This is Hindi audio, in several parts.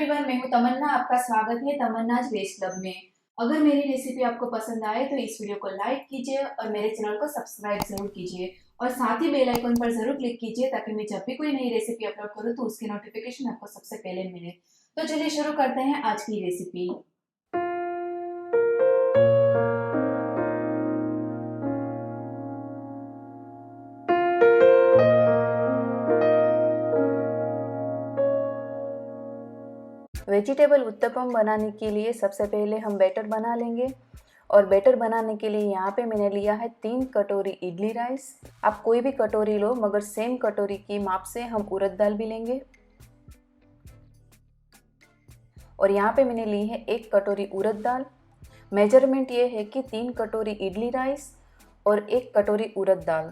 एवरीवन, मैं हूं तमन्ना। आपका स्वागत है तमन्नाज वेज क्लब में। अगर मेरी रेसिपी आपको पसंद आए तो इस वीडियो को लाइक कीजिए और मेरे चैनल को सब्सक्राइब जरूर कीजिए और साथ ही बेल आइकन पर जरूर क्लिक कीजिए ताकि मैं जब भी कोई नई रेसिपी अपलोड करूं तो उसकी नोटिफिकेशन आपको सबसे पहले मिले। तो चलिए शुरू करते हैं आज की रेसिपी। वेजिटेबल उत्तपम बनाने के लिए सबसे पहले हम बैटर बना लेंगे। और बैटर बनाने के लिए यहाँ पे मैंने लिया है 3 कटोरी इडली राइस। आप कोई भी कटोरी लो, मगर सेम कटोरी की माप से हम उड़द दाल भी लेंगे। और यहाँ पे मैंने ली है 1 कटोरी उड़द दाल। मेजरमेंट ये है कि 3 कटोरी इडली राइस और 1 कटोरी उड़द दाल।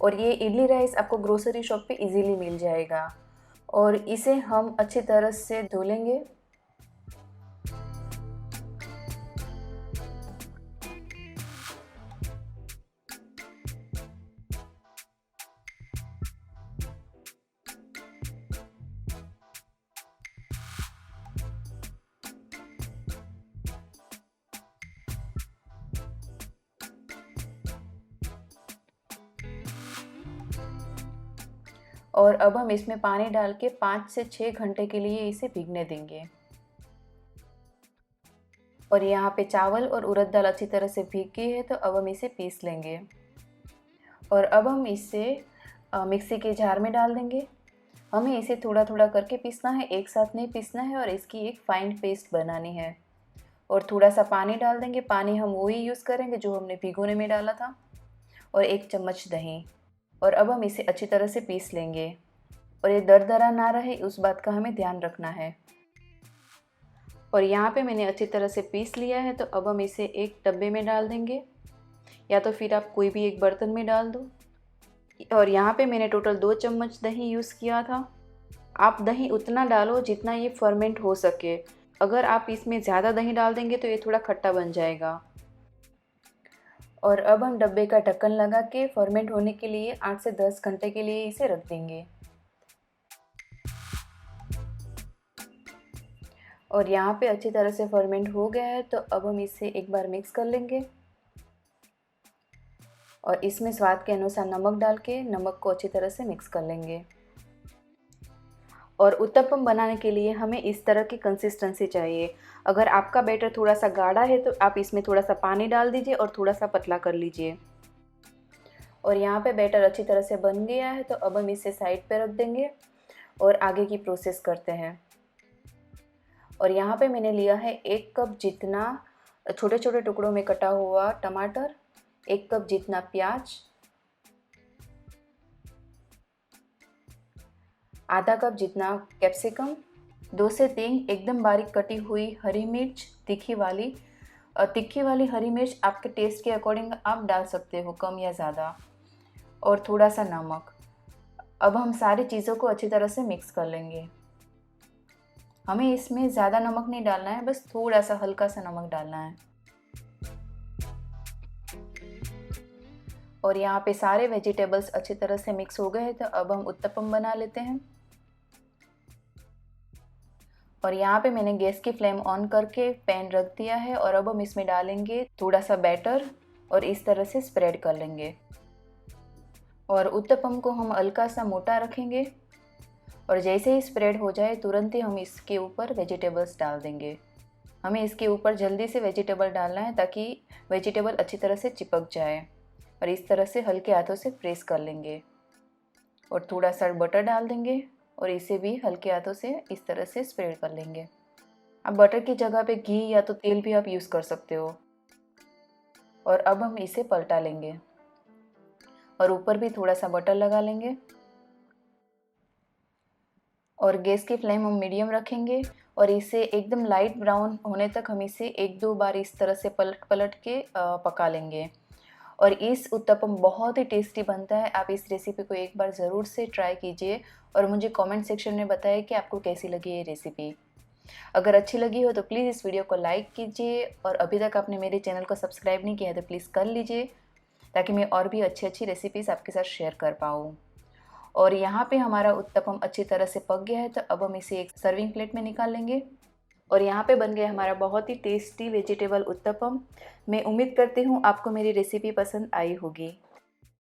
और ये इडली राइस आपको ग्रोसरी शॉप पे इजीली मिल जाएगा। और इसे हम अच्छी तरह से धो लेंगे। और अब हम इसमें पानी डाल के 5 से 6 घंटे के लिए इसे भीगने देंगे। और यहाँ पे चावल और उड़द दाल अच्छी तरह से भीग गई है, तो अब हम इसे पीस लेंगे। और अब हम इसे मिक्सी के जार में डाल देंगे। हमें इसे थोड़ा थोड़ा करके पीसना है, एक साथ नहीं पीसना है, और इसकी एक फाइन पेस्ट बनानी है। और थोड़ा सा पानी डाल देंगे। पानी हम वही यूज़ करेंगे जो हमने भिगोने में डाला था। और 1 चम्मच दही। और अब हम इसे अच्छी तरह से पीस लेंगे। और ये दरदरा ना रहे, उस बात का हमें ध्यान रखना है। और यहाँ पे मैंने अच्छी तरह से पीस लिया है, तो अब हम इसे एक डब्बे में डाल देंगे, या तो फिर आप कोई भी एक बर्तन में डाल दो। और यहाँ पे मैंने टोटल 2 चम्मच दही यूज़ किया था। आप दही उतना डालो जितना ये फर्मेंट हो सके। अगर आप इसमें ज़्यादा दही डाल देंगे तो ये थोड़ा खट्टा बन जाएगा। और अब हम डब्बे का ढक्कन लगा के फर्मेंट होने के लिए 8 से 10 घंटे के लिए इसे रख देंगे। और यहाँ पे अच्छी तरह से फर्मेंट हो गया है, तो अब हम इसे एक बार मिक्स कर लेंगे। और इसमें स्वाद के अनुसार नमक डाल के नमक को अच्छी तरह से मिक्स कर लेंगे। और उत्तपम बनाने के लिए हमें इस तरह की कंसिस्टेंसी चाहिए। अगर आपका बैटर थोड़ा सा गाढ़ा है तो आप इसमें थोड़ा सा पानी डाल दीजिए और थोड़ा सा पतला कर लीजिए। और यहाँ पे बैटर अच्छी तरह से बन गया है, तो अब हम इसे साइड पे रख देंगे और आगे की प्रोसेस करते हैं। और यहाँ पे मैंने लिया है 1 कप जितना छोटे छोटे टुकड़ों में कटा हुआ टमाटर, 1 कप जितना प्याज, आधा कप जितना कैप्सिकम, 2 से 3 एकदम बारीक कटी हुई हरी मिर्च तीखी वाली। तीखी वाली हरी मिर्च आपके टेस्ट के अकॉर्डिंग आप डाल सकते हो, कम या ज़्यादा। और थोड़ा सा नमक। अब हम सारी चीज़ों को अच्छी तरह से मिक्स कर लेंगे। हमें इसमें ज़्यादा नमक नहीं डालना है, बस थोड़ा सा हल्का सा नमक डालना है। और यहाँ पे सारे वेजिटेबल्स अच्छी तरह से मिक्स हो गए हैं, तो अब हम उत्तपम बना लेते हैं। और यहाँ पे मैंने गैस की फ्लेम ऑन करके पैन रख दिया है। और अब हम इसमें डालेंगे थोड़ा सा बैटर और इस तरह से स्प्रेड कर लेंगे। और उत्तपम को हम हल्का सा मोटा रखेंगे। और जैसे ही स्प्रेड हो जाए तुरंत ही हम इसके ऊपर वेजिटेबल्स डाल देंगे। हमें इसके ऊपर जल्दी से वेजिटेबल डालना है ताकि वेजिटेबल अच्छी तरह से चिपक जाए। और इस तरह से हल्के हाथों से प्रेस कर लेंगे। और थोड़ा सा बटर डाल देंगे और इसे भी हल्के हाथों से इस तरह से स्प्रेड कर लेंगे। अब बटर की जगह पे घी या तो तेल भी आप यूज़ कर सकते हो। और अब हम इसे पलटा लेंगे और ऊपर भी थोड़ा सा बटर लगा लेंगे। और गैस की फ्लेम हम मीडियम रखेंगे और इसे एकदम लाइट ब्राउन होने तक हम इसे 1-2 बार इस तरह से पलट पलट के पका लेंगे। और इस उत्तपम बहुत ही टेस्टी बनता है। आप इस रेसिपी को एक बार ज़रूर से ट्राई कीजिए और मुझे कमेंट सेक्शन में बताइए कि आपको कैसी लगी ये रेसिपी। अगर अच्छी लगी हो तो प्लीज़ इस वीडियो को लाइक कीजिए और अभी तक आपने मेरे चैनल को सब्सक्राइब नहीं किया है तो प्लीज़ कर लीजिए ताकि मैं और भी अच्छी अच्छी रेसिपीज़ आपके साथ शेयर कर पाऊँ। और यहाँ पे हमारा उत्तपम अच्छी तरह से पक गया है, तो अब हम इसे एक सर्विंग प्लेट में निकाल लेंगे। और यहाँ पे बन गया हमारा बहुत ही टेस्टी वेजिटेबल उत्तपम। मैं उम्मीद करती हूँ आपको मेरी रेसिपी पसंद आई होगी।